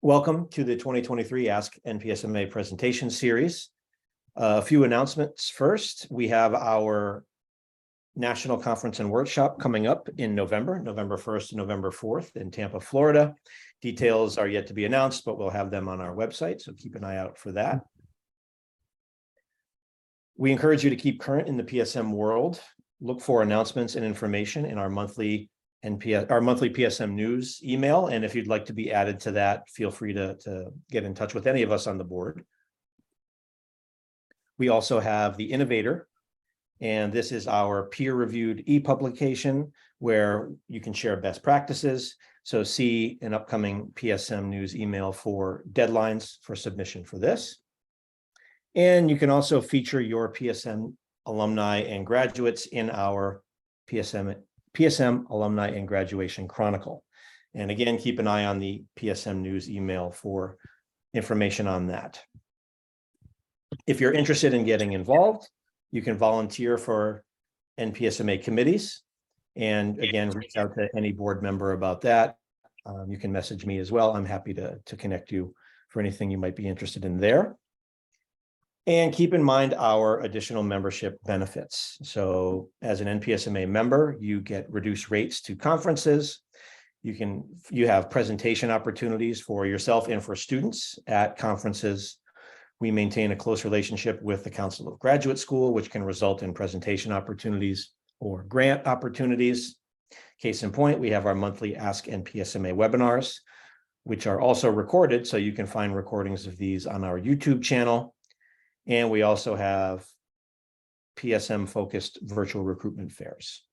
Welcome to the 2023 Ask NPSMA presentation series. A few announcements first. We have our National Conference and Workshop coming up in November 1st and November 4th in Tampa, Florida. Details are yet to be announced, but we'll have them on our website, so keep an eye out for that. We encourage you to keep current in the PSM world. Look for announcements and information in our monthly PSM news email. And if you'd like to be added to that, feel free to get in touch with any of us on the board. We also have the Innovator, and this is our peer-reviewed e-publication where you can share best practices. So see an upcoming PSM news email for deadlines for submission for this. And you can also feature your PSM alumni and graduates in our PSM Alumni and Graduation Chronicle. And again, keep an eye on the PSM news email for information on that. If you're interested in getting involved, you can volunteer for NPSMA committees. And again, reach out to any board member about that. You can message me as well. I'm happy to connect you for anything you might be interested in there. And keep in mind our additional membership benefits. So as an NPSMA member, you get reduced rates to conferences. You have presentation opportunities for yourself and for students at conferences. We maintain a close relationship with the Council of Graduate School, which can result in presentation opportunities or grant opportunities. Case in point, we have our monthly Ask NPSMA webinars, which are also recorded. So you can find recordings of these on our YouTube channel. And we also have PSM-focused virtual recruitment fairs.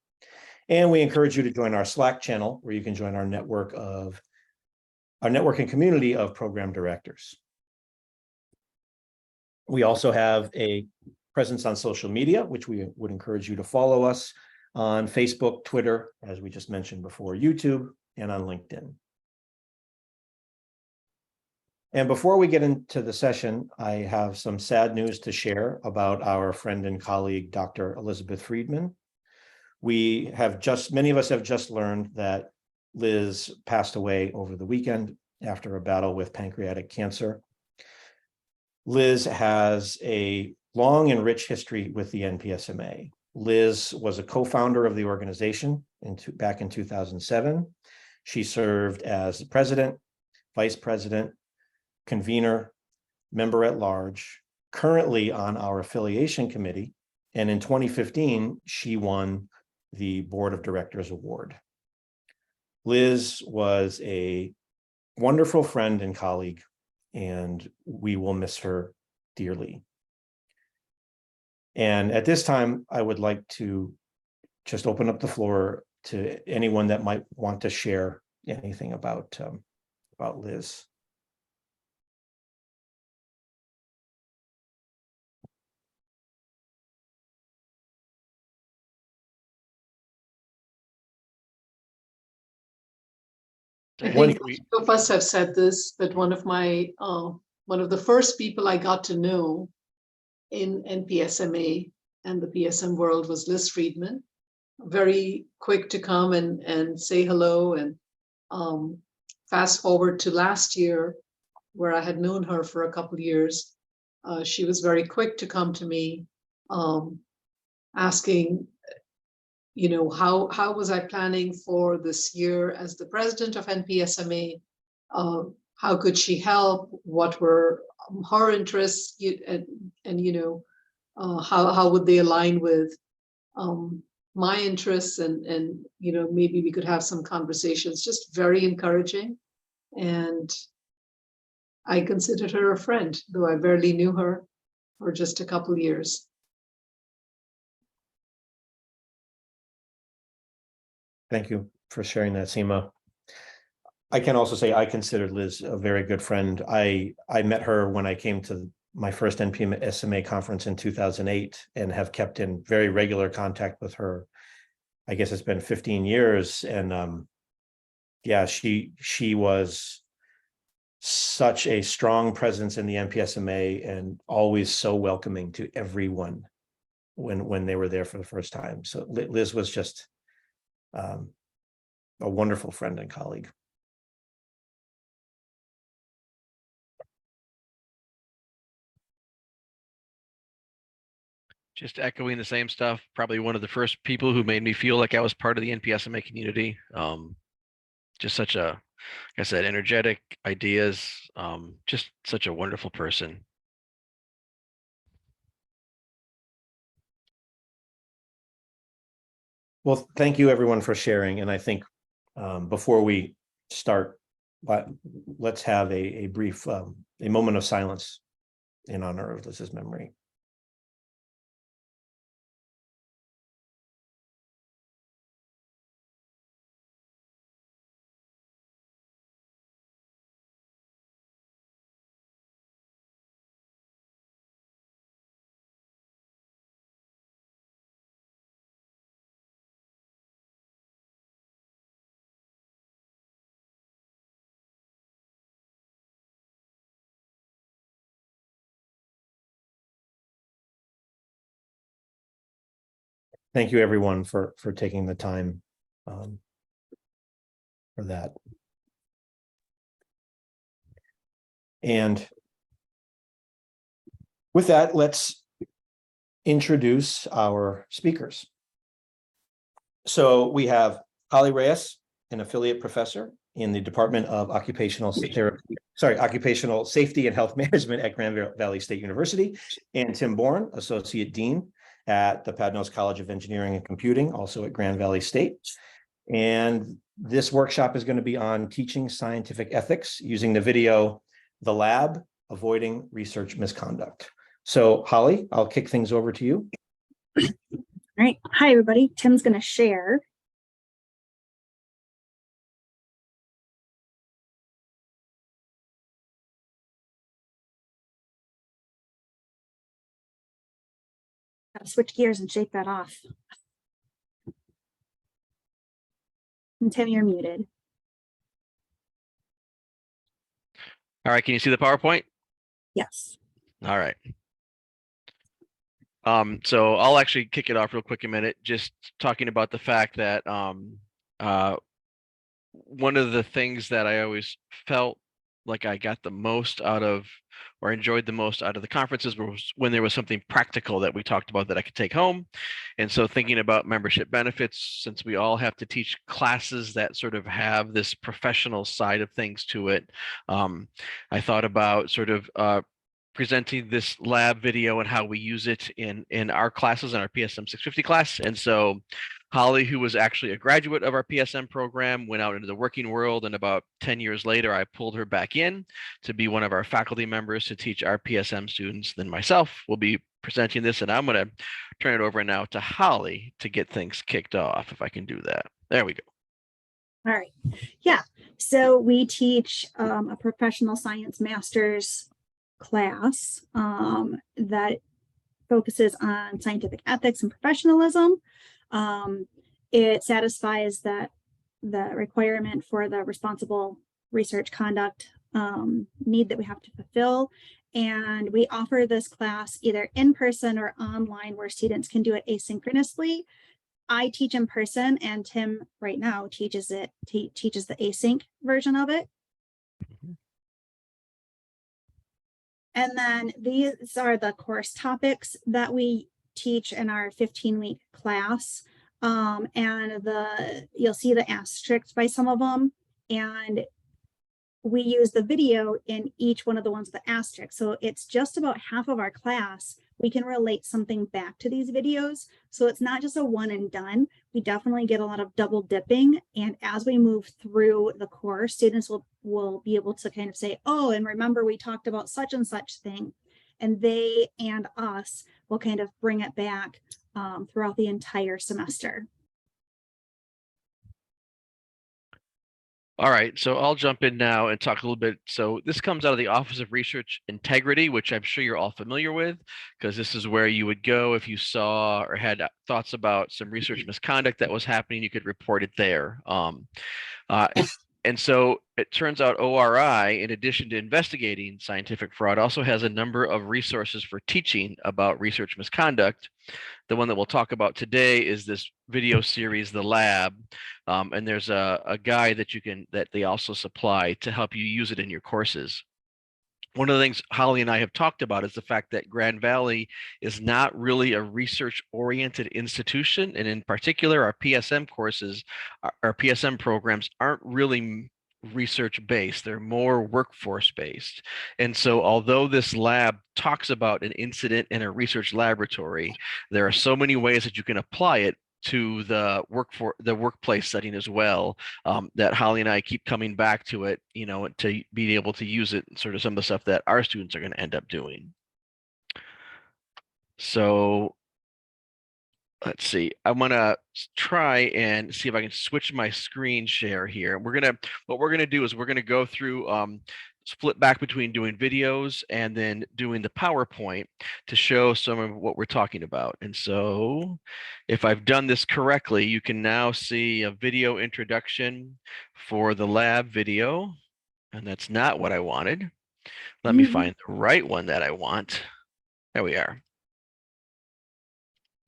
And we encourage you to join our Slack channel, where you can join our network and community of program directors. We also have a presence on social media, which we would encourage you to follow us on Facebook, Twitter, as we just mentioned before, YouTube, and on LinkedIn. And before we get into the session, I have some sad news to share about our friend and colleague, Dr. Elizabeth Friedman. Many of us have just learned that Liz passed away over the weekend after a battle with pancreatic cancer. Liz has a long and rich history with the NPSMA. Liz was a co-founder of the organization back in 2007. She served as president, vice president, convener, member at large, currently on our affiliation committee. And in 2015, she won the Board of Directors Award. Liz was a wonderful friend and colleague, and we will miss her dearly. And at this time, I would like to just open up the floor to anyone that might want to share anything about Liz. I think most of us have said this, but one of the first people I got to know in NPSMA and the PSM world was Liz Friedman. Very quick to come and say hello. And fast forward to last year, where I had known her for a couple of years, she was very quick to come to me, asking, how was I planning for this year as the president of NPSMA? How could she help? What were her interests? And how would they align with my interests? And maybe we could have some conversations. Just very encouraging. And I considered her a friend, though I barely knew her for just a couple of years. Thank you for sharing that, Seema. I can also say I consider Liz a very good friend. I met her when I came to my first NPSMA conference in 2008 and have kept in very regular contact with her. I guess it's been 15 years. And yeah, she was such a strong presence in the NPSMA and always so welcoming to everyone when they were there for the first time. So Liz was just a wonderful friend and colleague. Just echoing the same stuff. Probably one of the first people who made me feel like I was part of the NPSMA community. Just such a, like I said, energetic ideas. Just such a wonderful person. Well, thank you everyone for sharing. And I think before we start, let's have a brief, a moment of silence in honor of Liz's memory. Thank you, everyone, for taking the time for that. And with that, let's introduce our speakers. So we have Holly Reyes, an affiliate professor in the Department of Occupational Safety and Health Management at Grand Valley State University, and Tim Bourne, associate dean at the Padnos College of Engineering and Computing, also at Grand Valley State. And this workshop is going to be on teaching scientific ethics using the video, The Lab, Avoiding Research Misconduct. So Holly, I'll kick things over to you. All right. Hi, everybody. Tim's going to share. Gotta switch gears and shake that off. And Tim, you're muted. All right, can you see the PowerPoint? Yes. All right. So I'll actually kick it off real quick a minute, just talking about the fact that one of the things that I always felt like I got the most out of, or enjoyed the most out of the conferences, was when there was something practical that we talked about that I could take home. And so thinking about membership benefits, since we all have to teach classes that sort of have this professional side of things to it, I thought about sort of presenting this lab video and how we use it in our classes, in our PSM 650 class. And so Holly, who was actually a graduate of our PSM program, went out into the working world, and about 10 years later, I pulled her back in to be one of our faculty members to teach our PSM students. Then myself will be presenting this, and I'm going to turn it over now to Holly to get things kicked off, if I can do that. There we go. All right. Yeah. So we teach a professional science master's class that focuses on scientific ethics and professionalism. It satisfies the requirement for the responsible research conduct need that we have to fulfill. And we offer this class either in person or online, where students can do it asynchronously. I teach in person, and Tim right now teaches the async version of it. And then these are the course topics that we teach in our 15-week class. And you'll see the asterisks by some of them. And we use the video in each one of the ones with the asterisks. So it's just about half of our class. We can relate something back to these videos. So it's not just a one and done. We definitely get a lot of double dipping. And as we move through the course, students will be able to kind of say, oh, and remember we talked about such and such thing. And they and us will kind of bring it back throughout the entire semester. All right, so I'll jump in now and talk a little bit. So this comes out of the Office of Research Integrity, which I'm sure you're all familiar with, because this is where you would go if you saw or had thoughts about some research misconduct that was happening. You could report it there. And so it turns out ORI, in addition to investigating scientific fraud, also has a number of resources for teaching about research misconduct. The one that we'll talk about today is this video series, The Lab, and there's a guide that they also supply to help you use it in your courses. one of the things Holly and I have talked about is the fact that Grand Valley is not really a research-oriented institution, and in particular, our PSM courses, our PSM programs aren't really research-based. They're more workforce-based. And so although this lab talks about an incident in a research laboratory, there are so many ways that you can apply it to the workplace setting as well, that Holly and I keep coming back to it, you know, to be able to use it, sort of some of the stuff that our students are going to end up doing. So let's see, I'm gonna try and see if I can switch my screen share here. What we're gonna do is we're gonna go through, split back between doing videos and then doing the PowerPoint to show some of what we're talking about. And so if I've done this correctly, you can now see a video introduction for the lab video, and that's not what I wanted. Let me find the right one that I want. There we are.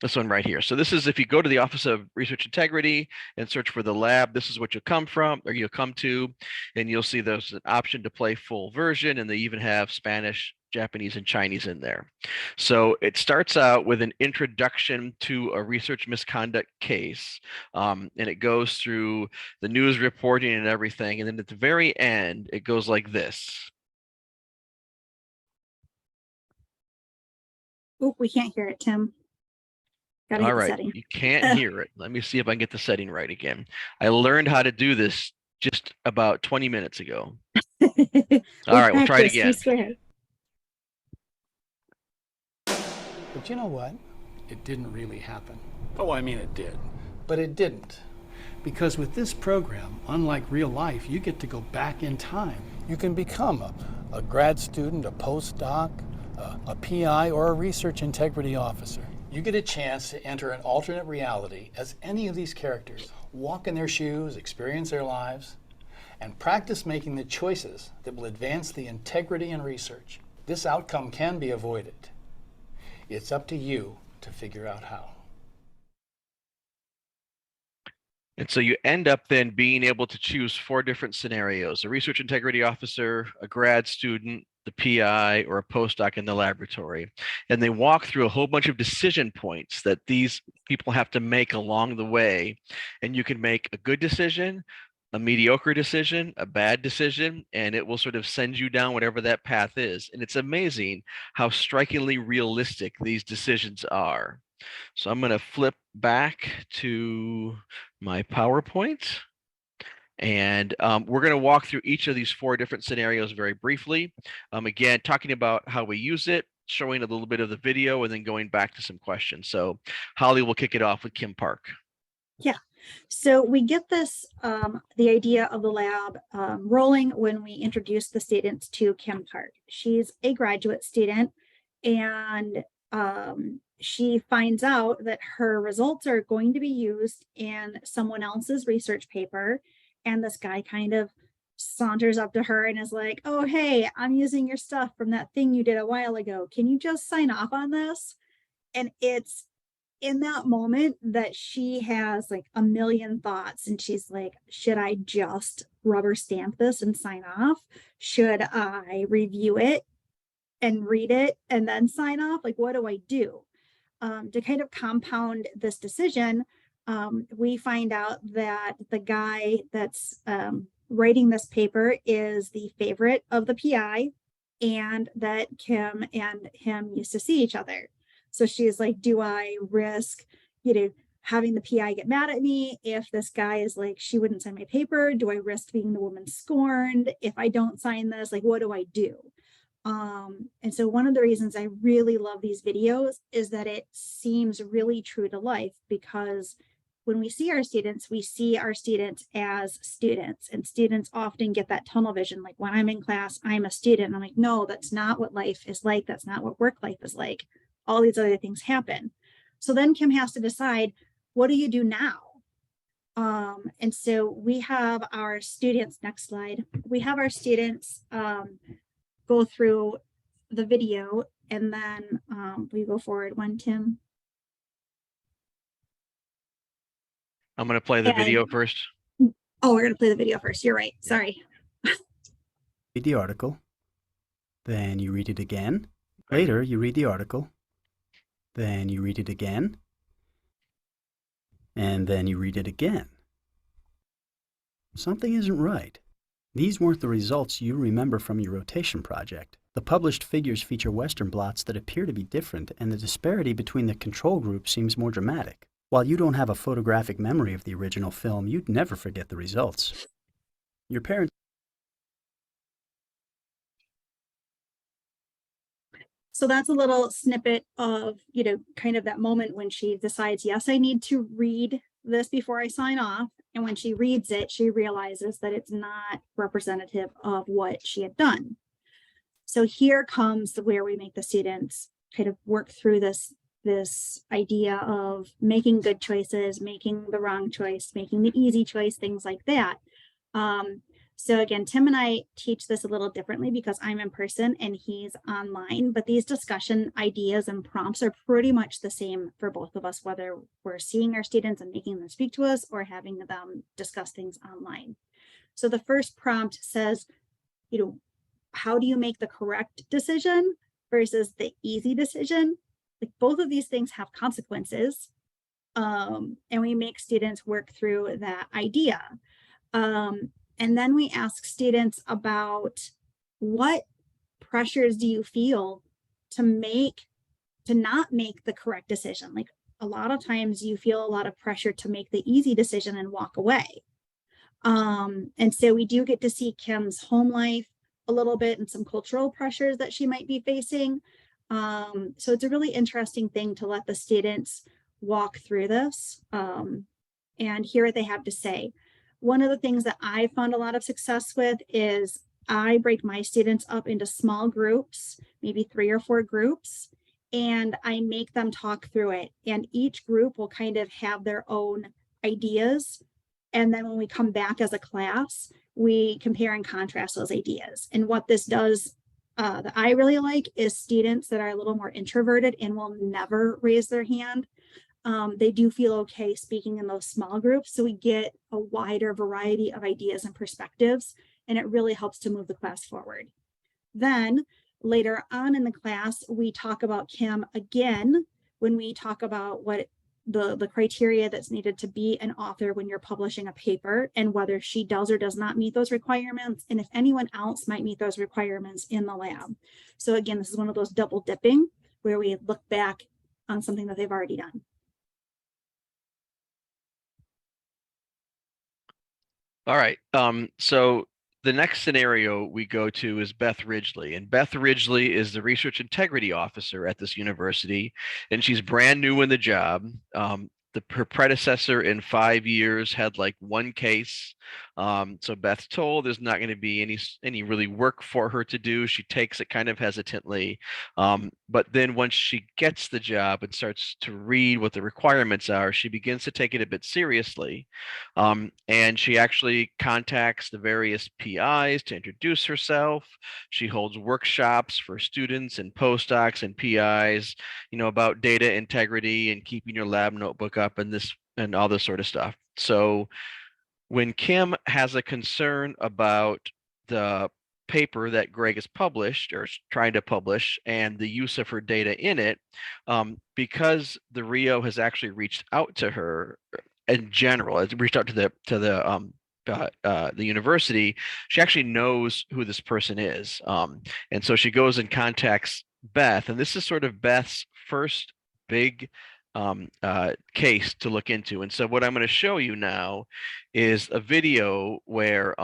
This one right here. So this is, if you go to the Office of Research Integrity and search for the lab, this is what you'll come from, or you'll come to, and you'll see there's an option to play full version, and they even have Spanish, Japanese, and Chinese in there. So it starts out with an introduction to a research misconduct case, and it goes through the news reporting and everything, and then at the very end, it goes like this. Oh, we can't hear it, Tim. All right, you can't hear it. Let me see if I can get the setting right again. I learned how to do this just about 20 minutes ago. All right, we'll try it again. We swear. But you know what? It didn't really happen. Oh, I mean, it did. But it didn't. Because with this program, unlike real life, you get to go back in time. You can become a grad student, a postdoc, a PI, or a research integrity officer. You get a chance to enter an alternate reality as any of these characters, walk in their shoes, experience their lives, and practice making the choices that will advance the integrity in research. This outcome can be avoided. It's up to you to figure out how. And so you end up then being able to choose 4 different scenarios: a research integrity officer, a grad student, the PI, or a postdoc in the laboratory. And they walk through a whole bunch of decision points that these people have to make along the way. And you can make a good decision, a mediocre decision, a bad decision, and it will sort of send you down whatever that path is. And it's amazing how strikingly realistic these decisions are. So I'm going to flip back to my PowerPoint. And we're going to walk through each of these 4 different scenarios very briefly. Again, talking about how we use it, showing a little bit of the video, and then going back to some questions. So Holly will kick it off with Kim Park. Yeah. So we get this, the idea of the lab rolling when we introduce the students to Kim Park. She's a graduate student, and she finds out that her results are going to be used in someone else's research paper. And this guy kind of saunters up to her and is like, oh, hey, I'm using your stuff from that thing you did a while ago. Can you just sign off on this? And it's in that moment that she has like a million thoughts. And she's like, should I just rubber stamp this and sign off? Should I review it and read it and then sign off? Like, what do I do? To kind of compound this decision, we find out that the guy that's writing this paper is the favorite of the PI, and that Kim and him used to see each other. So she's like, do I risk, having the PI get mad at me if this guy is like, she wouldn't sign my paper? Do I risk being the woman scorned if I don't sign this? Like, what do I do? And so one of the reasons I really love these videos is that it seems really true to life, because when we see our students as students, and students often get that tunnel vision. Like, when I'm in class, I'm a student. I'm like, no, that's not what life is like. That's not what work life is like. All these other things happen. So then Kim has to decide, what do you do now? And so we have our students, next slide. We have our students go through the video, and then we go forward one, Tim. I'm going to play the video first. Oh, we're going to play the video first. You're right. Sorry. Read the article. Then you read it again. Later, you read the article. Then you read it again. And then you read it again. Something isn't right. These weren't the results you remember from your rotation project. The published figures feature Western blots that appear to be different, and the disparity between the control group seems more dramatic. While you don't have a photographic memory of the original film, you'd never forget the results. Your parents. So that's a little snippet of, kind of that moment when she decides, yes, I need to read this before I sign off. And when she reads it, she realizes that it's not representative of what she had done. So here comes where we make the students kind of work through this idea of making good choices, making the wrong choice, making the easy choice, things like that. So again, Tim and I teach this a little differently because I'm in person and he's online, but these discussion ideas and prompts are pretty much the same for both of us, whether we're seeing our students and making them speak to us or having them discuss things online. So the first prompt says, how do you make the correct decision versus the easy decision? Like both of these things have consequences. And we make students work through that idea. And then we ask students about what pressures do you feel to not make the correct decision? Like a lot of times you feel a lot of pressure to make the easy decision and walk away. And so we do get to see Kim's home life a little bit and some cultural pressures that she might be facing. So it's a really interesting thing to let the students walk through this and hear what they have to say. One of the things that I found a lot of success with is I break my students up into small groups, maybe 3 or 4 groups, and I make them talk through it. And each group will kind of have their own ideas. And then when we come back as a class, we compare and contrast those ideas. And what this does that I really like is students that are a little more introverted and will never raise their hand. They do feel okay speaking in those small groups. So we get a wider variety of ideas and perspectives, and it really helps to move the class forward. Then later on in the class, we talk about Kim again, when we talk about what the criteria that's needed to be an author when you're publishing a paper and whether she does or does not meet those requirements, and if anyone else might meet those requirements in the lab. So again, this is one of those double dipping where we look back on something that they've already done. All right. So the next scenario we go to is Beth Ridgely, and Beth Ridgely is the research integrity officer at this university, and she's brand new in the job. Her predecessor in 5 years had like 1 case. So Beth's told there's not going to be any really work for her to do. She takes it kind of hesitantly. But then once she gets the job and starts to read what the requirements are, she begins to take it a bit seriously. And she actually contacts the various PIs to introduce herself. She holds workshops for students and postdocs and PIs, about data integrity and keeping your lab notebook up and all this sort of stuff. So when Kim has a concern about the paper that Greg has published or is trying to publish and the use of her data in it, because the Rio has actually reached out to her in general, has reached out to the university, she actually knows who this person is. And so she goes and contacts Beth, and this is sort of Beth's first big case to look into. And so what I'm going to show you now is a video where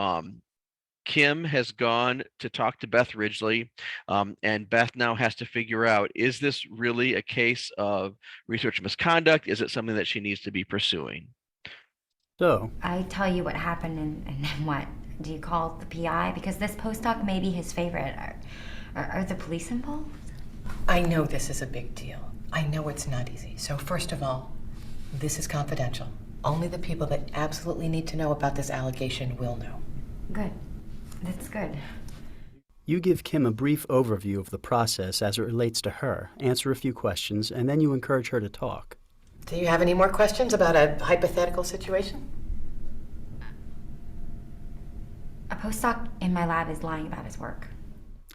Kim has gone to talk to Beth Ridgely, and Beth now has to figure out, is this really a case of research misconduct? Is it something that she needs to be pursuing? So, I tell you what happened and then what? Do you call the PI? Because this postdoc may be his favorite. Are the police involved? I know this is a big deal. I know it's not easy. So first of all, this is confidential. Only the people that absolutely need to know about this allegation will know. Good. That's good. you give Kim a brief overview of the process as it relates to her, answer a few questions, and then you encourage her to talk. Do you have any more questions about a hypothetical situation? A postdoc in my lab is lying about his work.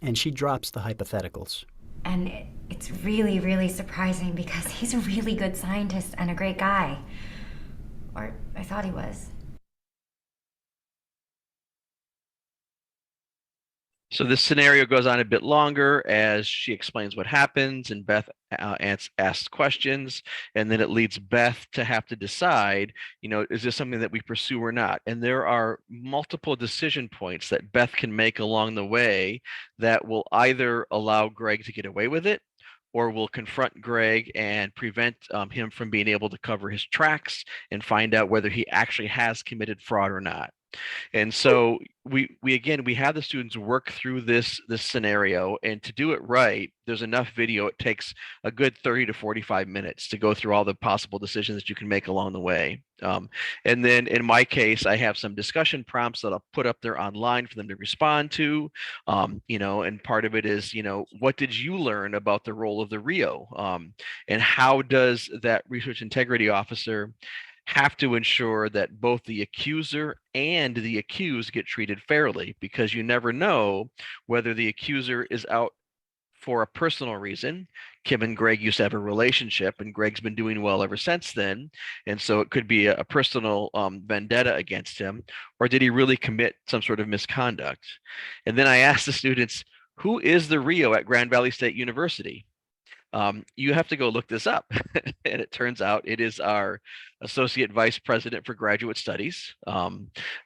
And she drops the hypotheticals. And it's really, really surprising because he's a really good scientist and a great guy. Or I thought he was. So this scenario goes on a bit longer as she explains what happens and Beth asks questions, and then it leads Beth to have to decide, is this something that we pursue or not? And there are multiple decision points that Beth can make along the way that will either allow Greg to get away with it, or will confront Greg and prevent him from being able to cover his tracks and find out whether he actually has committed fraud or not. And so we have the students work through this scenario, and to do it right, there's enough video. It takes a good 30 to 45 minutes to go through all the possible decisions that you can make along the way. And then in my case, I have some discussion prompts that I'll put up there online for them to respond to. And part of it is, what did you learn about the role of the RIO? And how does that research integrity officer have to ensure that both the accuser and the accused get treated fairly, because you never know whether the accuser is out for a personal reason. Kim and Greg used to have a relationship, and Greg's been doing well ever since then. And so it could be a personal vendetta against him, or did he really commit some sort of misconduct? And then I asked the students, who is the RIO at Grand Valley State University? You have to go look this up. And it turns out it is our Associate Vice President for Graduate Studies.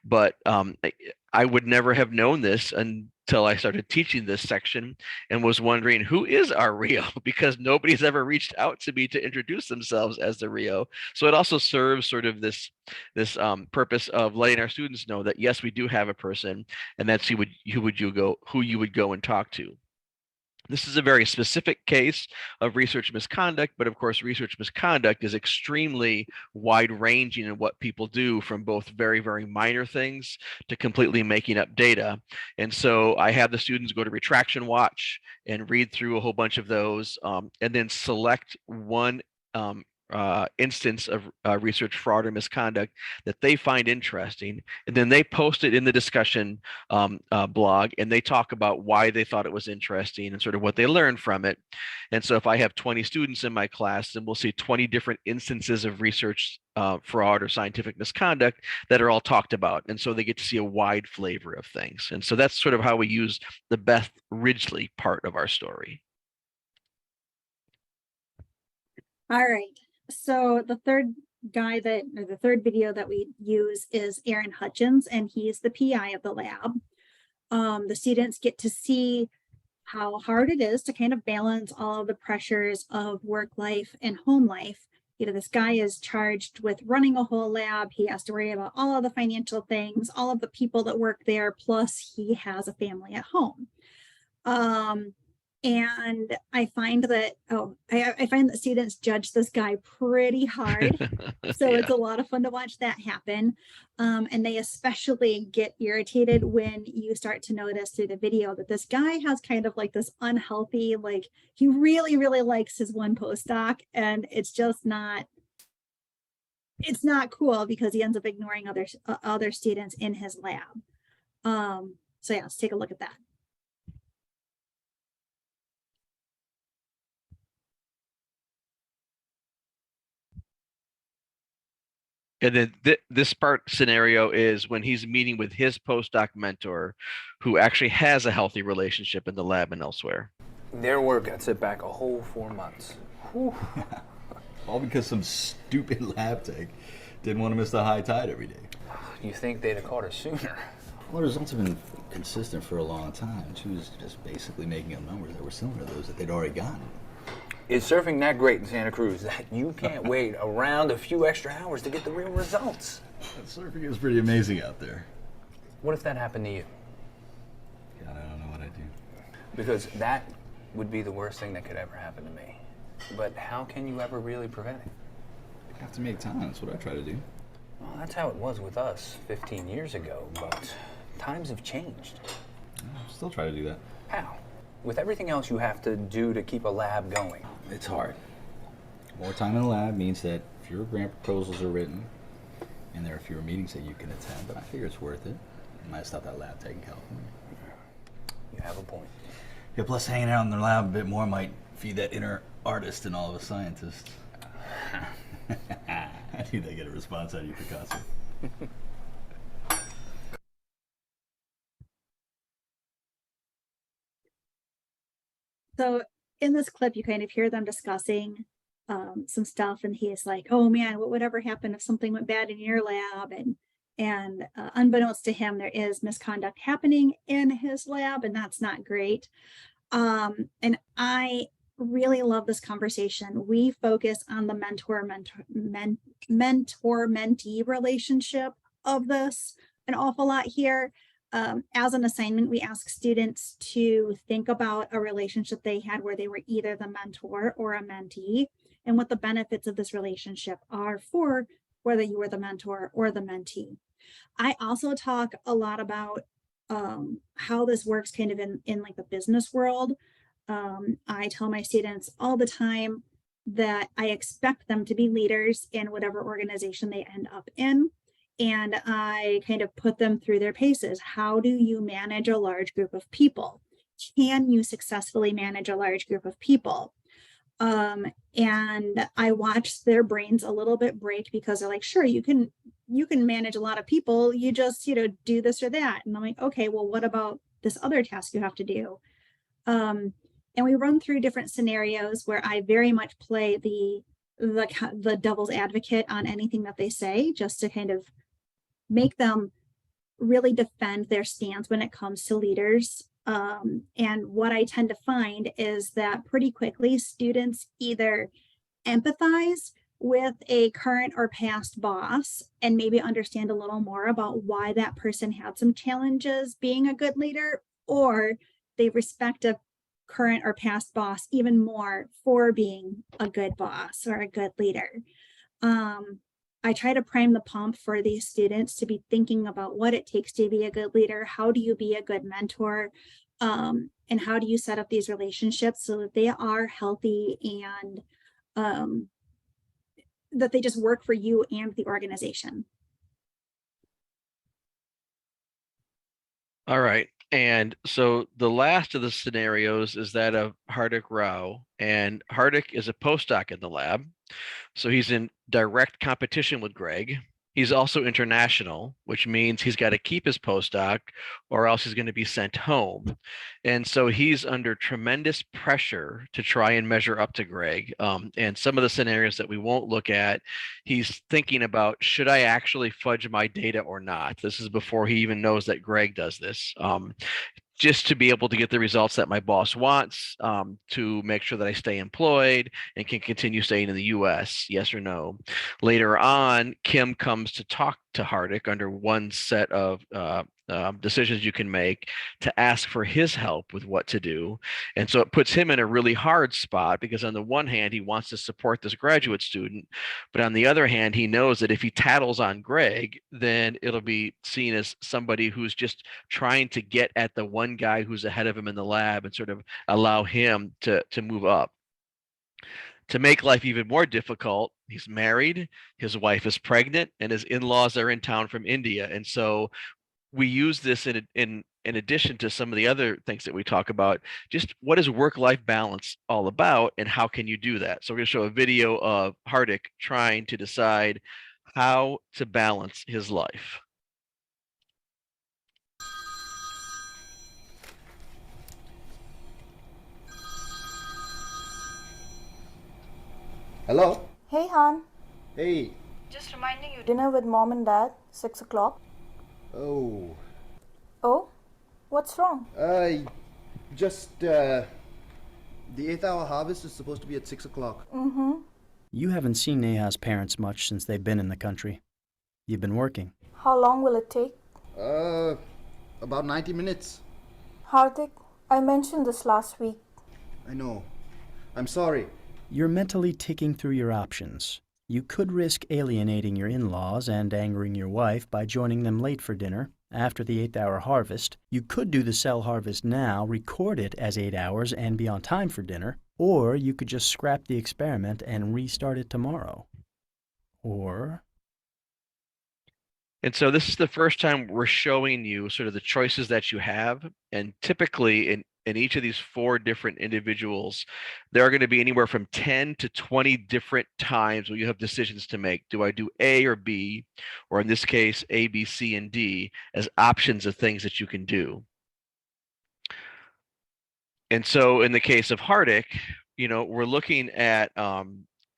But I would never have known this until I started teaching this section and was wondering, who is our RIO? Because nobody's ever reached out to me to introduce themselves as the RIO. So it also serves sort of this purpose of letting our students know that, yes, we do have a person, and that's who you would go and talk to. This is a very specific case of research misconduct, but of course, research misconduct is extremely wide-ranging in what people do, from both very, very minor things to completely making up data. And so I have the students go to Retraction Watch and read through a whole bunch of those, and then select one instance of research fraud or misconduct that they find interesting, and then they post it in the discussion blog, and they talk about why they thought it was interesting and sort of what they learned from it. And so if I have 20 students in my class, then we'll see 20 different instances of research fraud or scientific misconduct that are all talked about, and so they get to see a wide flavor of things. And so that's sort of how we use the Beth Ridgely part of our story. All right. So the third video that we use is Aaron Hutchins, and he's the PI of the lab. The students get to see how hard it is to kind of balance all of the pressures of work life and home life. This guy is charged with running a whole lab. He has to worry about all of the financial things, all of the people that work there, plus he has a family at home. And I find that, I find that students judge this guy pretty hard. So Yeah. It's a lot of fun to watch that happen. And they especially get irritated when you start to notice through the video that this guy has kind of like this unhealthy, like he really, really likes his one postdoc, and it's just not, it's not cool because he ends up ignoring other students in his lab. So yeah, let's take a look at that. And then this part scenario is when he's meeting with his postdoc mentor, who actually has a healthy relationship in the lab and elsewhere. Their work got set back a whole 4 months. All because some stupid lab tech didn't want to miss the high tide every day. You think they'd have caught her sooner? Well, the results have been consistent for a long time. She was just basically making up numbers that were similar to those that they'd already gotten. Is surfing that great in Santa Cruz that you can't wait around a few extra hours to get the real results? Surfing is pretty amazing out there. What if that happened to you? God, I don't know what I'd do. Because that would be the worst thing that could ever happen to me. But how can you ever really prevent it? You have to make time. That's what I try to do. Well, that's how it was with us 15 years ago, but times have changed. I still try to do that. How? With everything else you have to do to keep a lab going. It's hard. More time in the lab means that fewer grant proposals are written, and there are fewer meetings that you can attend, but I figure it's worth it. I might stop that lab tech in California. You have a point. Yeah, plus hanging out in the lab a bit more might feed that inner artist in all of us scientists. I knew they'd get a response out of you, Picasso. So in this clip, you kind of hear them discussing some stuff, and he's like, "Oh man, what would ever happen if something went bad in your lab?" And unbeknownst to him, there is misconduct happening in his lab, and that's not great. And I really love this conversation. We focus on the mentor-mentee relationship of this an awful lot here. As an assignment, we ask students to think about a relationship they had where they were either the mentor or a mentee, and what the benefits of this relationship are for whether you were the mentor or the mentee. I also talk a lot about how this works kind of in like the business world. I tell my students all the time that I expect them to be leaders in whatever organization they end up in. And I kind of put them through their paces. How do you manage a large group of people? Can you successfully manage a large group of people? And I watch their brains a little bit break because they're like, sure, you can manage a lot of people. You just, do this or that. And I'm like, okay, well, what about this other task you have to do? And we run through different scenarios where I very much play the devil's advocate on anything that they say, just to kind of make them really defend their stance when it comes to leaders. And what I tend to find is that pretty quickly students either empathize with a current or past boss and maybe understand a little more about why that person had some challenges being a good leader, or they respect a current or past boss even more for being a good boss or a good leader. I try to prime the pump for these students to be thinking about what it takes to be a good leader. How do you be a good mentor? And how do you set up these relationships so that they are healthy and that they just work for you and the organization? All right. And so the last of the scenarios is that of Hardik Rao. And Hardik is a postdoc in the lab. So he's in direct competition with Greg. He's also international, which means he's got to keep his postdoc or else he's going to be sent home. And so he's under tremendous pressure to try and measure up to Greg. And some of the scenarios that we won't look at, he's thinking about, should I actually fudge my data or not? This is before he even knows that Greg does this. Just to be able to get the results that my boss wants, to make sure that I stay employed and can continue staying in the US, yes or no. Later on, Kim comes to talk to Hardik under one set of decisions you can make to ask for his help with what to do. And so it puts him in a really hard spot because on the one hand, he wants to support this graduate student, but on the other hand, he knows that if he tattles on Greg, then it'll be seen as somebody who's just trying to get at the one guy who's ahead of him in the lab and sort of allow him to move up. To make life even more difficult, he's married, his wife is pregnant, and his in-laws are in town from India. And so we use this in addition to some of the other things that we talk about, just what is work-life balance all about and how can you do that? So we're going to show a video of Hardik trying to decide how to balance his life. Hello? Hey, Han. Hey. Just reminding you, dinner with mom and dad, 6 o'clock. Oh. Oh? What's wrong? The 8th-hour harvest is supposed to be at 6 o'clock. Mm-hmm. You haven't seen Neha's parents much since they've been in the country. You've been working. How long will it take? About 90 minutes. Hardik, I mentioned this last week. I know. I'm sorry. You're mentally ticking through your options. You could risk alienating your in-laws and angering your wife by joining them late for dinner after the 8th-hour harvest. You could do the cell harvest now, record it as 8 hours, and be on time for dinner. Or you could just scrap the experiment and restart it tomorrow. Or... And so this is the first time we're showing you sort of the choices that you have. And typically in each of these 4 different individuals, there are going to be anywhere from 10 to 20 different times where you have decisions to make. Do I do A or B, or in this case, A, B, C, and D as options of things that you can do? And so in the case of Hardick, we're looking at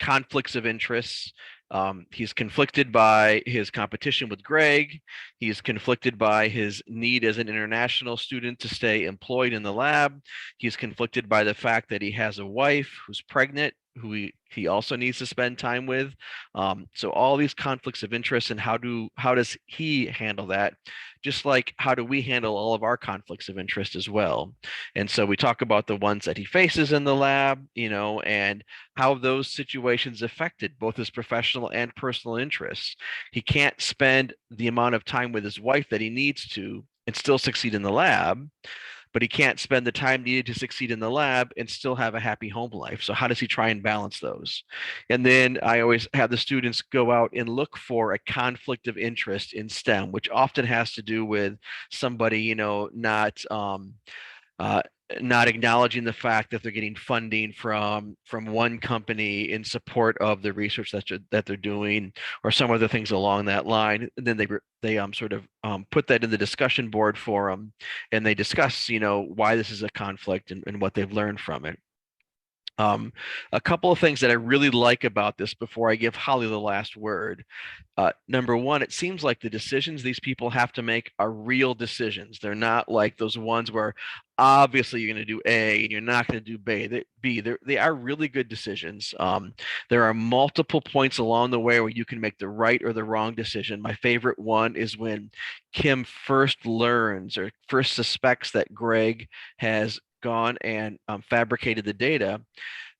conflicts of interest. He's conflicted by his competition with Greg. He's conflicted by his need as an international student to stay employed in the lab. He's conflicted by the fact that he has a wife who's pregnant, who he also needs to spend time with. So all these conflicts of interest, and how does he handle that? Just like how do we handle all of our conflicts of interest as well? And so we talk about the ones that he faces in the lab, and how those situations affected both his professional and personal interests. He can't spend the amount of time with his wife that he needs to and still succeed in the lab, but he can't spend the time needed to succeed in the lab and still have a happy home life. So how does he try and balance those? And then I always have the students go out and look for a conflict of interest in STEM, which often has to do with somebody, not acknowledging the fact that they're getting funding from one company in support of the research that they're doing, or some other things along that line. And then they sort of put that in the discussion board for them, and they discuss why this is a conflict and what they've learned from it. A couple of things that I really like about this before I give Holly the last word. Number one, it seems like the decisions these people have to make are real decisions. They're not like those ones where obviously you're going to do A and you're not going to do B. They are really good decisions. There are multiple points along the way where you can make the right or the wrong decision. My favorite one is when Kim first learns or first suspects that Greg has gone and fabricated the data.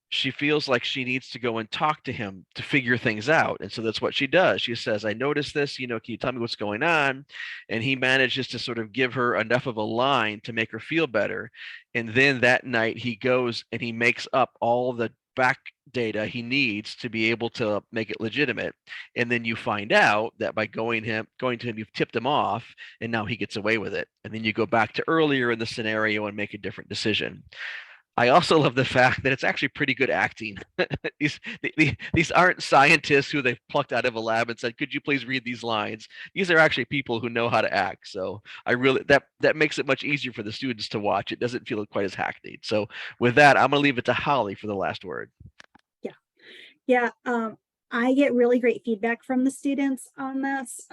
She feels like she needs to go and talk to him to figure things out. And so that's what she does. She says, I noticed this, can you tell me what's going on? And he manages to sort of give her enough of a line to make her feel better. And then that night he goes and he makes up all the back data he needs to be able to make it legitimate. And then you find out that by going to him, you've tipped him off, and now he gets away with it. And then you go back to earlier in the scenario and make a different decision. I also love the fact that it's actually pretty good acting. These aren't scientists who they've plucked out of a lab and said, could you please read these lines? These are actually people who know how to act. So I really, that makes it much easier for the students to watch. It doesn't feel quite as hackneyed. So with that, I'm gonna leave it to Holly for the last word. Yeah. I get really great feedback from the students on this.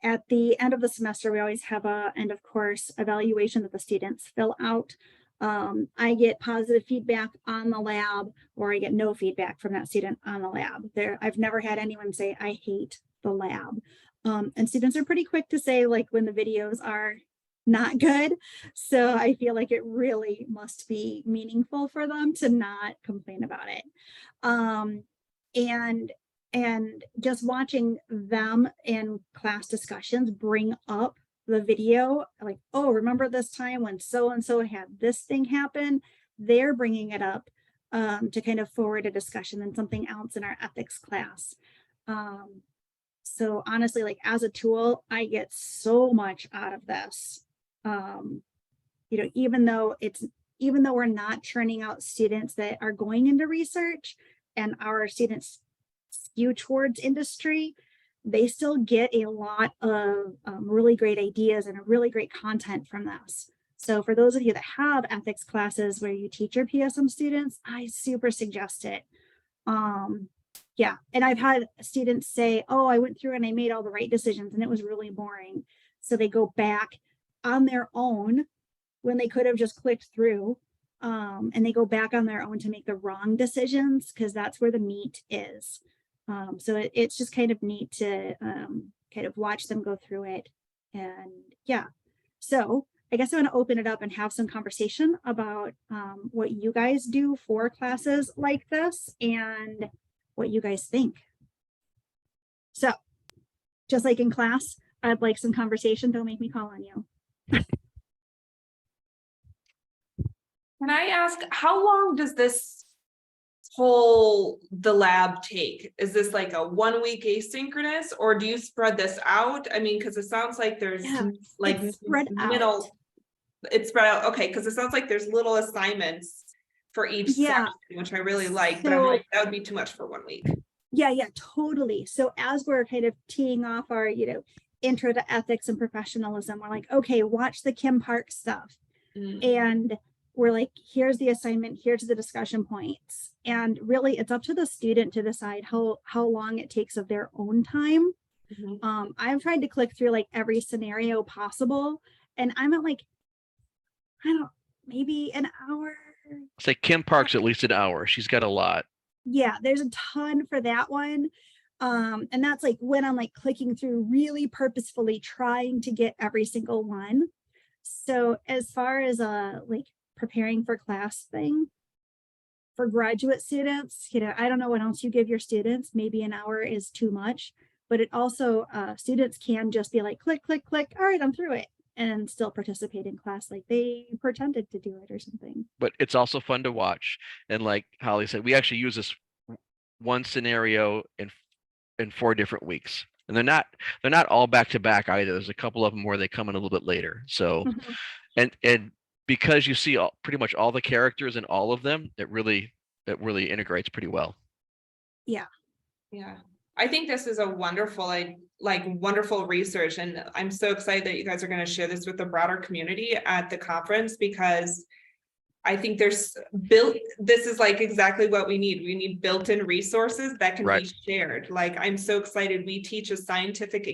At the end of the semester, we always have a end of course evaluation that the students fill out. I get positive feedback on the lab, or I get no feedback from that student on the lab. I've never had anyone say, I hate the lab. And students are pretty quick to say, like, when the videos are not good. So I feel like it really must be meaningful for them to not complain about it. And just watching them in class discussions bring up the video, like, oh, remember this time when so-and-so had this thing happen? They're bringing it up to kind of forward a discussion and something else in our ethics class. So honestly, like, as a tool, I get so much out of this. Even though we're not churning out students that are going into research and our students skew towards industry, they still get a lot of really great ideas and a really great content from this. So for those of you that have ethics classes where you teach your PSM students, I super suggest it. Yeah, and I've had students say, oh, I went through and I made all the right decisions and it was really boring. So they go back on their own when they could have just clicked through, and they go back on their own to make the wrong decisions, because that's where the meat is. So it's just kind of neat to kind of watch them go through it. And yeah, so I guess I want to open it up and have some conversation about what you guys do for classes like this and what you guys think. So just like in class, I'd like some conversation. Don't make me call on you. Can I ask, how long does the lab take? Is this like a 1 week asynchronous, or do you spread this out? I mean, because it sounds like there's like spread out. it's spread out, okay, because it sounds like there's little assignments for each Yeah. section, which I really like, but I'm So- like, that would be too much for 1 week. Yeah, totally. So as we're kind of teeing off our, intro to ethics and professionalism, we're like, okay, watch the Kim Park stuff. And we're like, here's the assignment, here's the discussion points. And really it's up to the student to decide how long it takes of their own time. I've tried to click through like every scenario possible. And I'm at like, I don't know, maybe an hour. Say Kim Park's at least an hour. She's got a lot. Yeah, there's a ton for that one. And that's like when I'm like clicking through really purposefully trying to get every single one. So as far as like preparing for class thing for graduate students, I don't know what else you give your students. Maybe an hour is too much, but it also students can just be like click, click, click. All right, I'm through it, and still participate in class like they pretended to do it or something. But it's also fun to watch. And like Holly said, we actually use this one scenario in 4 different weeks. And they're not all back to back either. There's a couple of them where they come in a little bit later. So and because you see pretty much all the characters in all of them, it really integrates pretty well. Yeah. I think this is a wonderful, wonderful research, and I'm so excited that you guys are going to share this with the broader community at the conference, because I think this is like exactly what we need. We need built-in resources that can be shared. Like, I'm so excited. We teach a scientific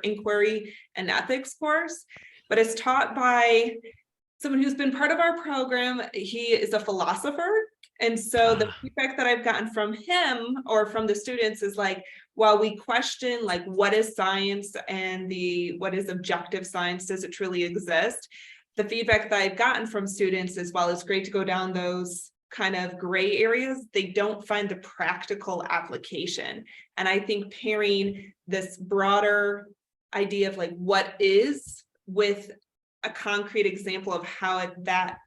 inquiry and ethics course, but it's taught by someone who's been part of our program. He is a philosopher. And so the feedback that I've gotten from him or from the students is like, while we question like what is science and what is objective science, does it truly exist? The feedback that I've gotten from students is, while it's great to go down those kind of gray areas, they don't find the practical application. And I think pairing this broader idea of like what is with a concrete example of how that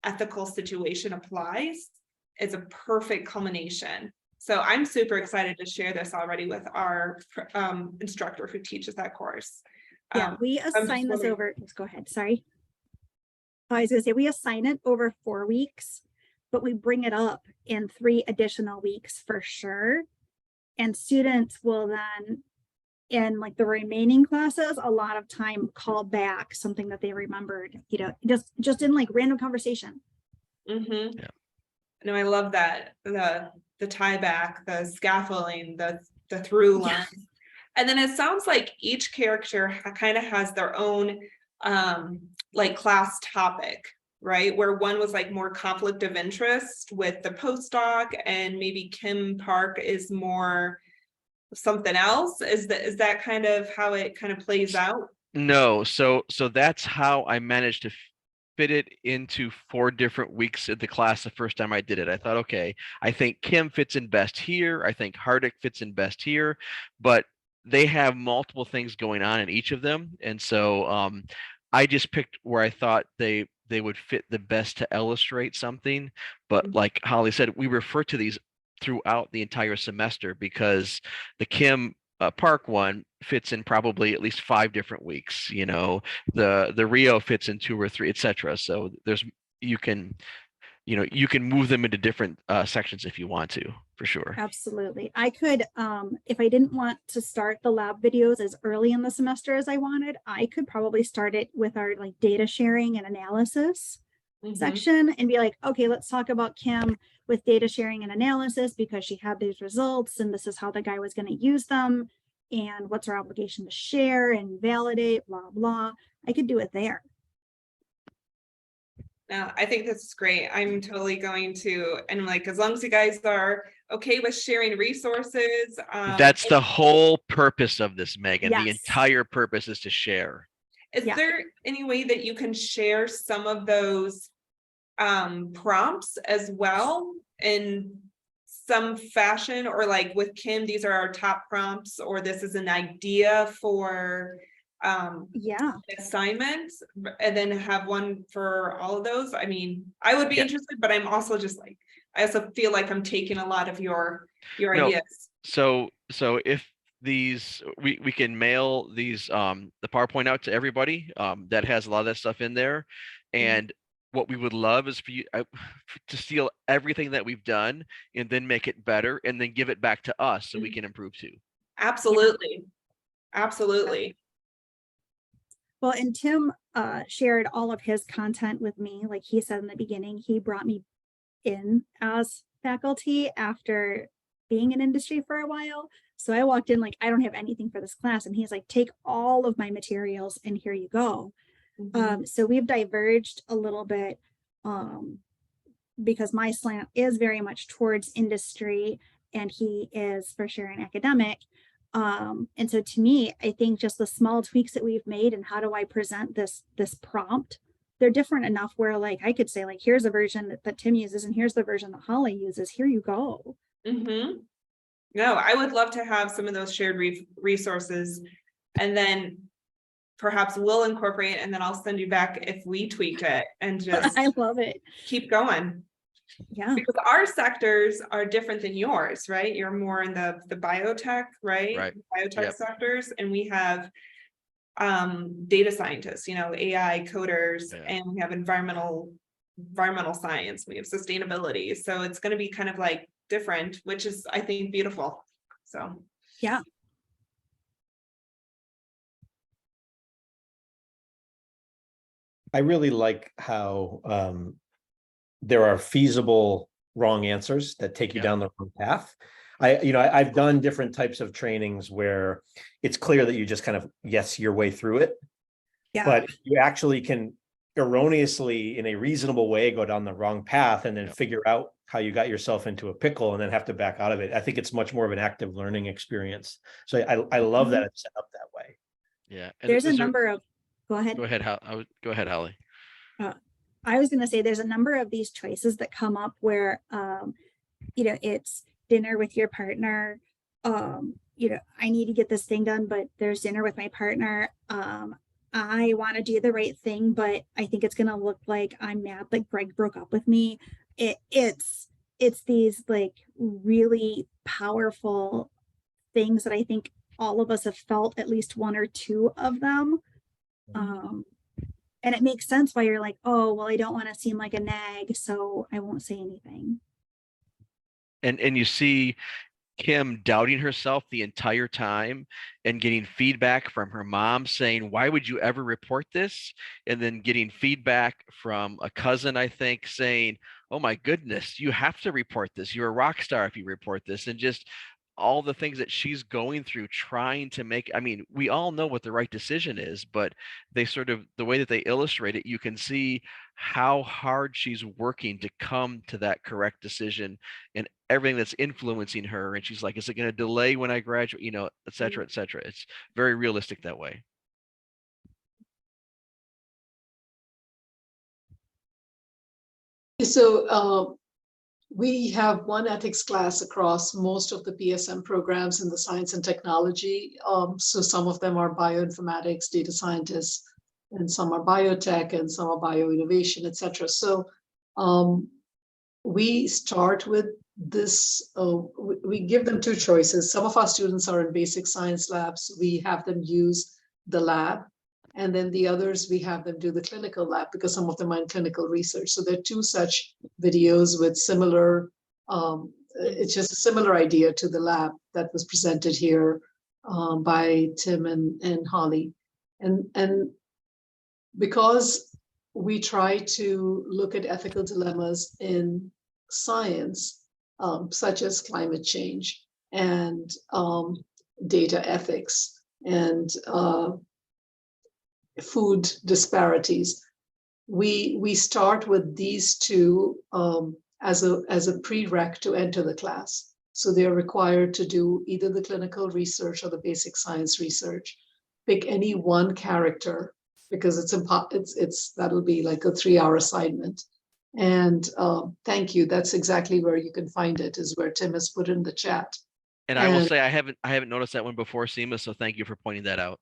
ethical situation applies is a perfect culmination. So I'm super excited to share this already with our instructor who teaches that course. Yeah, we assign this over. Let's go ahead. Sorry. I was going to say we assign it over 4 weeks, but we bring it up in 3 additional weeks for sure. And students will then, in like the remaining classes, a lot of time call back something that they remembered, just in like random conversation. Yeah. No, I love that. The tie back, the scaffolding, the through line. And then it sounds like each character kind of has their own like class topic, right? Where one was like more conflict of interest with the postdoc, and maybe Kim Park is more something else. Is that kind of how it kind of plays out? No, so that's how I managed to fit it into 4 different weeks of the class the first time I did it. I thought, okay, I think Kim fits in best here. I think Hardick fits in best here, but they have multiple things going on in each of them. And so I just picked where I thought they would fit the best to illustrate something. But like Holly said, we refer to these throughout the entire semester, because the Kim Park one fits in probably at least 5 different weeks. The Rio fits in 2 or 3, etc. So you can move them into different sections if you want to, for sure. Absolutely. I could, if I didn't want to start the lab videos as early in the semester as I wanted, I could probably start it with our like data sharing and analysis section and be like, okay, let's talk about Kim with data sharing and analysis, because she had these results and this is how the guy was going to use them, and what's our obligation to share and validate, blah, blah. I could do it there. No, I think this is great. I'm totally going to, and like, as long as you guys are okay with sharing resources. That's the whole purpose of this, Megan. Yes. The entire purpose is to share. Is there any way that you can share some of those prompts as well in some fashion, or like with Kim, these are our top prompts, or this is an idea for assignments, and then have one for all of those? I mean, I would be interested, but I'm also just like, I also feel like I'm taking a lot of your ideas. So if we can mail these the PowerPoint out to everybody that has a lot of that stuff in there. And what we would love is for you to steal everything that we've done and then make it better and then give it back to us so we can improve too. Absolutely. Absolutely. Well, and Tim shared all of his content with me. Like he said in the beginning, he brought me in as faculty after being in industry for a while. So I walked in like, I don't have anything for this class. And he's like, take all of my materials and here you go. So we've diverged a little bit because my slant is very much towards industry and he is for sure an academic. And so to me, I think just the small tweaks that we've made and how do I present this prompt, they're different enough where like I could say like, here's a version that Tim uses and here's the version that Holly uses. Here you go. No, I would love to have some of those shared resources, and then perhaps we'll incorporate, and then I'll send you back if we tweak it and just I love it. Keep going. Yeah. Because our sectors are different than yours, right? You're more in the biotech, right? Right. Biotech sectors, and we have data scientists, you know, AI coders, and we have environmental science, we have sustainability. So it's going to be kind of like different, which is, I think, beautiful. So yeah. I really like how there are feasible wrong answers that take you down the wrong path. I've done different types of trainings where it's clear that you just kind of guess your way through it. Yeah. But you actually can erroneously, in a reasonable way, go down the wrong path and then figure out how you got yourself into a pickle and then have to back out of it. I think it's much more of an active learning experience. So I love that it's set up that way. Yeah. And there's a number of, go ahead. Go ahead, Holly. I was going to say there's a number of these choices that come up where, it's dinner with your partner. I need to get this thing done, but there's dinner with my partner. I want to do the right thing, but I think it's going to look like I'm mad that Greg broke up with me. It's these like really powerful things that I think all of us have felt at least one or two of them. And it makes sense why you're like, oh, well, I don't want to seem like a nag, so I won't say anything. And you see Kim doubting herself the entire time and getting feedback from her mom saying, why would you ever report this? And then getting feedback from a cousin, I think, saying, oh my goodness, you have to report this. You're a rock star if you report this. And just all the things that she's going through trying to make, I mean, we all know what the right decision is, but they sort of, the way that they illustrate it, you can see how hard she's working to come to that correct decision and everything that's influencing her. And she's like, is it going to delay when I graduate, et cetera, et cetera. It's very realistic that way. So we have one ethics class across most of the PSM programs in the science and technology. So some of them are bioinformatics, data scientists, and some are biotech, and some are bioinnovation, et cetera. So we start with this, we give them two choices. Some of our students are in basic science labs. We have them use the lab. And then the others, we have them do the clinical lab because some of them are in clinical research. So there are two such videos with similar, it's just a similar idea to the lab that was presented here by Tim and Holly. And because we try to look at ethical dilemmas in science, such as climate change and data ethics and food disparities, we start with these two as a prereq to enter the class. So they're required to do either the clinical research or the basic science research. Pick any one character because it's that'll be like a 3-hour assignment. And thank you. That's exactly where you can find it, is where Tim has put in the chat. And I will say I haven't noticed that one before, Seema. So thank you for pointing that out.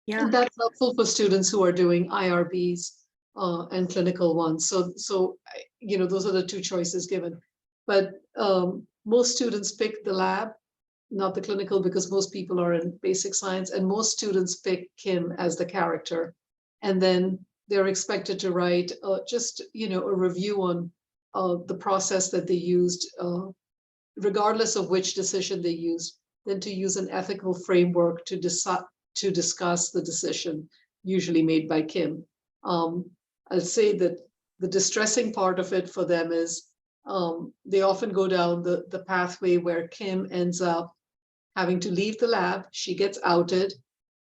Yeah, and that's helpful for students who are doing IRBs and clinical ones. So those are the two choices given. But most students pick the lab not the clinical, because most people are in basic science, and most students pick Kim as the character. And then they're expected to write just, a review on the process that they used, regardless of which decision they used, then to use an ethical framework to discuss the decision usually made by Kim. I'll say that the distressing part of it for them is they often go down the pathway where Kim ends up having to leave the lab. She gets outed.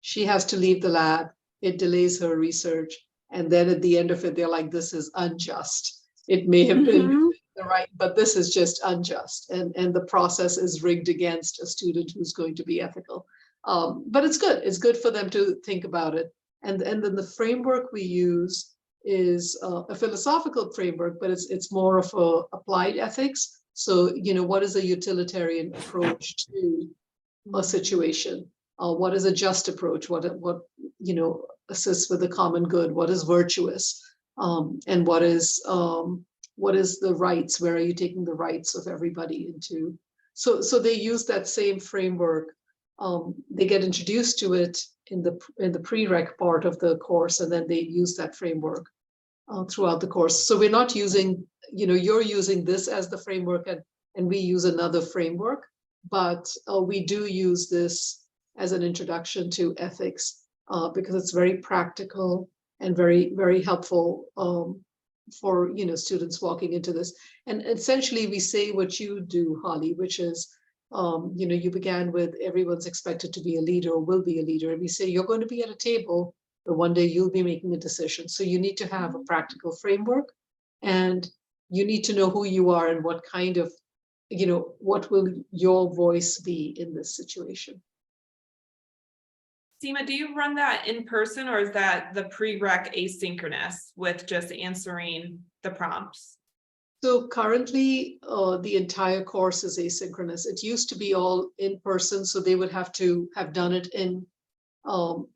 She has to leave the lab. It delays her research. And then at the end of it, they're like, this is unjust. It may have been the right, but this is just unjust. And the process is rigged against a student who's going to be ethical. But it's good. It's good for them to think about it. And then the framework we use is a philosophical framework, but it's more of a applied ethics. So, what is a utilitarian approach to a situation? What is a just approach? What assists with the common good? What is virtuous? And what is the rights? Where are you taking the rights of everybody into? So they use that same framework. They get introduced to it in the prereq part of the course, and then they use that framework throughout the course. So we're not using, you're using this as the framework, and we use another framework, but we do use this as an introduction to ethics because it's very practical and very, very helpful for students walking into this. And essentially we say what you do, Holly, which is you began with everyone's expected to be a leader or will be a leader, and we say you're going to be at a table where one day you'll be making a decision. So you need to have a practical framework, and you need to know who you are and what kind of, what will your voice be in this situation. Seema, do you run that in person, or is that the prereq asynchronous with just answering the prompts? So currently, the entire course is asynchronous. It used to be all in person, so they would have to have done it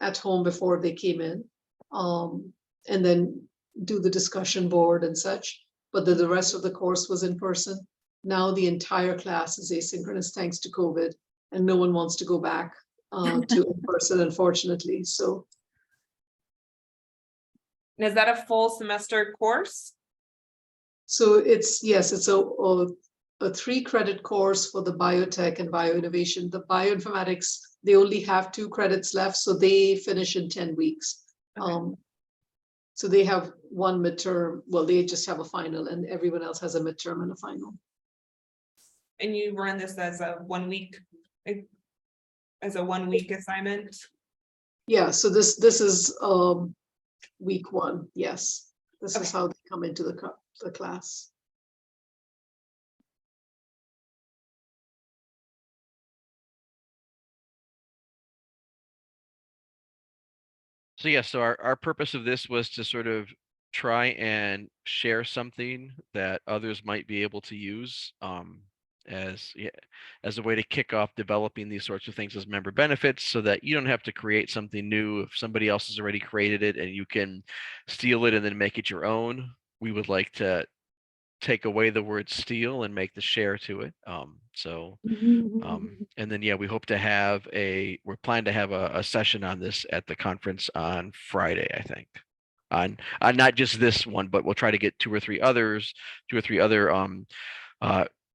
at home before they came in, and then do the discussion board and such. But the rest of the course was in person. Now the entire class is asynchronous thanks to COVID, and no one wants to go back to in person, unfortunately. So, and is that a full semester course? So it's a 3-credit course for the biotech and bioinnovation. The bioinformatics, they only have 2 credits left, so they finish in 10 weeks. Okay. So they have one midterm. Well, they just have a final, and everyone else has a midterm and a final. And you run this as a 1 week, assignment? Yeah, so this is week 1. Yes, this is how they come into the class. So yeah, so our purpose of this was to sort of try and share something that others might be able to use as a way to kick off developing these sorts of things as member benefits, so that you don't have to create something new if somebody else has already created it, and you can steal it and then make it your own. We would like to take away the word steal and make the share to it. And then, yeah, we hope to have we're planning to have a session on this at the conference on Friday, I think. On not just this one, but we'll try to get 2 or 3 other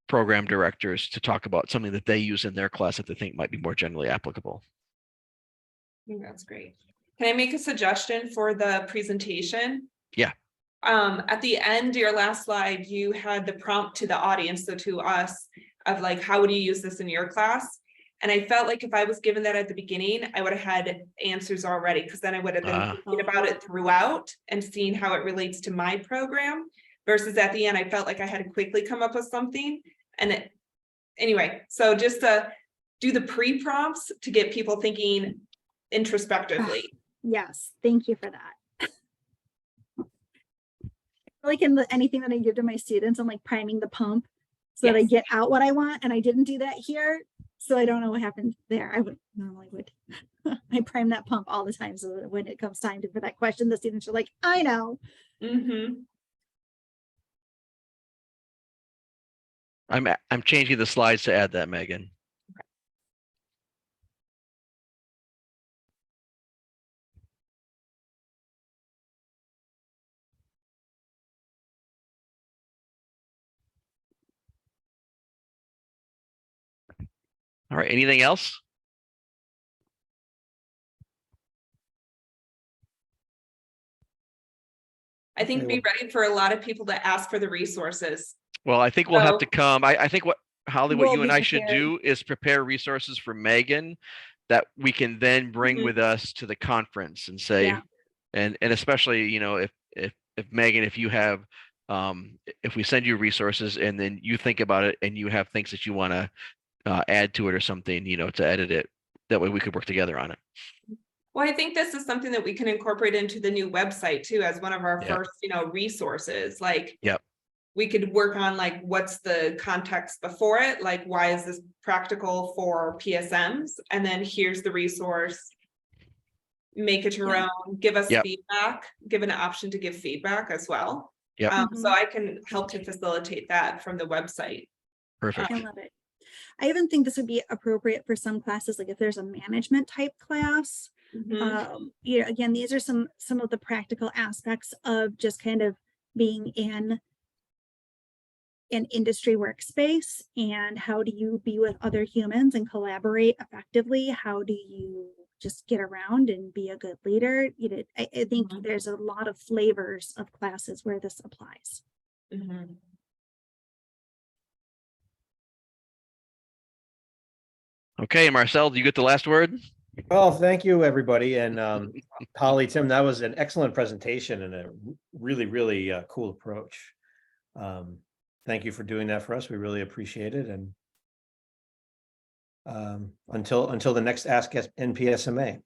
program directors to talk about something that they use in their class that they think might be more generally applicable. I think that's great. Can I make a suggestion for the presentation? Yeah. At the end, your last slide, you had the prompt to the audience, so to us, of like, how would you use this in your class? And I felt like if I was given that at the beginning, I would have had answers already, because then I would have been thinking about it throughout and seeing how it relates to my program, versus at the end, I felt like I had to quickly come up with something. And anyway, so just to do the pre-prompts to get people thinking introspectively. Yes, thank you for that. Like in anything that I give to my students, I'm like priming the pump so that I get out what I want, and I didn't do that here, so I don't know what happened there. I would normally I prime that pump all the time, so that when it comes time for that question, the students are like, I know. I'm changing the slides to add that, Megan. All right, anything else? I think Okay, be ready for a lot of people to ask for the resources. Well, I think we'll have to So- come. I think what Holly, what We'll you and be I should prepared. do is prepare resources for Megan that we can then bring Mhm. with us to the conference and say, Yeah. and especially, if Megan, if you have, if we send you resources and then you think about it and you have things that you want to add to it or something, to edit it, that way we could work together on it. Well, I think this is something that we can incorporate into the new website too, as one of our Yep. first, resources. Like, Yep. we could work on like, what's the context before it? Like, why is this practical for PSMs? And then here's the resource. Make it your Yeah. own, give us Yep. feedback, give an option to give feedback as well. Yep. So I can help to facilitate that from the website. Perfect. I love it. I even think this would be appropriate for some classes, like if there's a management type class. Mhm. Again, these are some of the practical aspects of just kind of being in an industry workspace, and how do you be with other humans and collaborate effectively? How do you just get around and be a good leader? I think Mhm. there's a lot of flavors of classes where this applies. Mhm. Okay, Marcel, do you get the last word? Well, thank you, everybody. And Holly, Tim, that was an excellent presentation and a really, really cool approach. Thank you for doing that for us. We really appreciate it. And until the next Ask NPSMA.